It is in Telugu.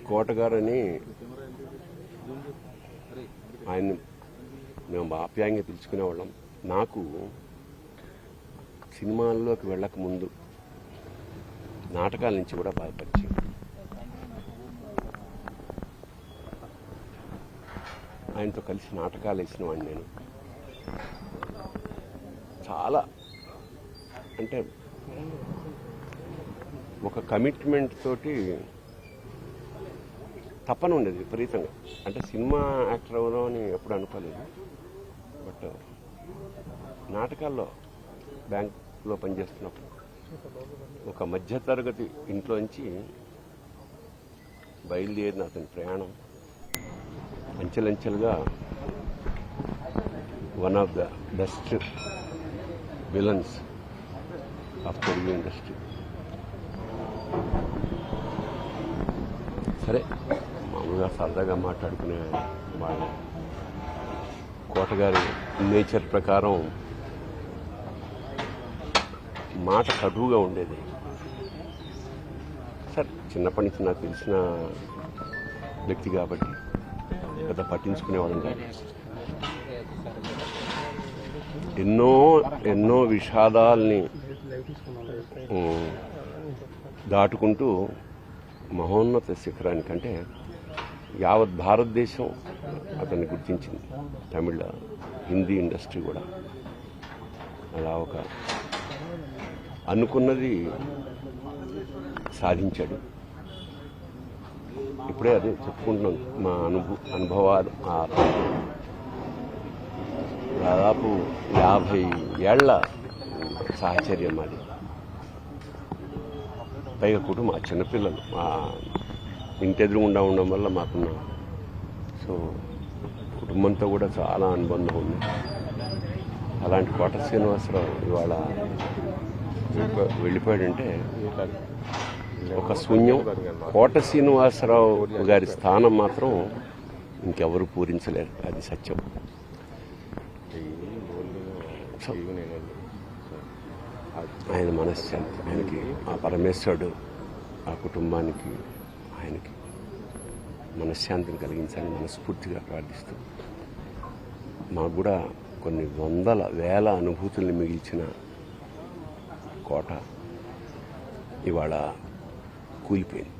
కోటగారు అని ఆయన మేము ఆప్యాయంగా పిలుచుకునేవాళ్ళం. నాకు సినిమాల్లోకి వెళ్ళక ముందు నాటకాల నుంచి కూడా బాగా పరిచయం. ఆయనతో కలిసి నాటకాలు వేసిన వాడిని నేను. చాలా అంటే ఒక కమిట్మెంట్ తోటి తప్పన ఉండేది విపరీతంగా. అంటే సినిమా యాక్టర్ అవుదాం అని ఎప్పుడు అనుకోలేదు. బట్ నాటకాల్లో బ్యాంక్లో పనిచేస్తున్నప్పుడు ఒక మధ్యతరగతి ఇంట్లోంచి బయలుదేరిన అతని ప్రయాణం అంచెలంచెలుగా one of the best villains of Telugu industry. సరే, మామూలుగా సరదాగా మాట్లాడుకునే వాళ్ళు. కోటగారి నేచర్ ప్రకారం మాట కటువుగా ఉండేది. సరే, చిన్నప్పటి నుంచి నాకు తెలిసిన వ్యక్తి కాబట్టి పెద్ద పట్టించుకునేవాళ్ళం కాదు. ఎన్నో విషాదాల్ని దాటుకుంటూ మహోన్నత శిఖరానికంటే యావత్ భారతదేశం అతన్ని గుర్తించింది. తమిళ, హిందీ ఇండస్ట్రీ కూడా అలా ఒక అనుకున్నది సాధించాడు. ఇప్పుడే అదే చెప్పుకుంటున్నాం, మా అనుభవాలు. దాదాపు 50 ఏళ్ల సాహచర్యం అది. పైగా కుటుంబం, చిన్నపిల్లలు ఇంటెదురుగుండా ఉండడం వల్ల మాకున్న కుటుంబంతో కూడా చాలా అనుబంధం ఉంది. అలాంటి కోట శ్రీనివాసరావు ఇవాళ వెళ్ళిపోయాడంటే ఒక శూన్యం. కోట శ్రీనివాసరావు గారి స్థానం మాత్రం ఇంకెవరు పూరించలేరు, అది సత్యం. ఆయన మనశ్శాంతి, ఆయనకి ఆ పరమేశ్వరుడు ఆ కుటుంబానికి ఆయనకి మనశ్శాంతిని కలిగించాలని మనస్ఫూర్తిగా ప్రార్థిస్తూ, మాకు కూడా కొన్ని వందల వేల అనుభూతుల్ని మిగిల్చిన కోట ఇవాళ కూలిపోయింది.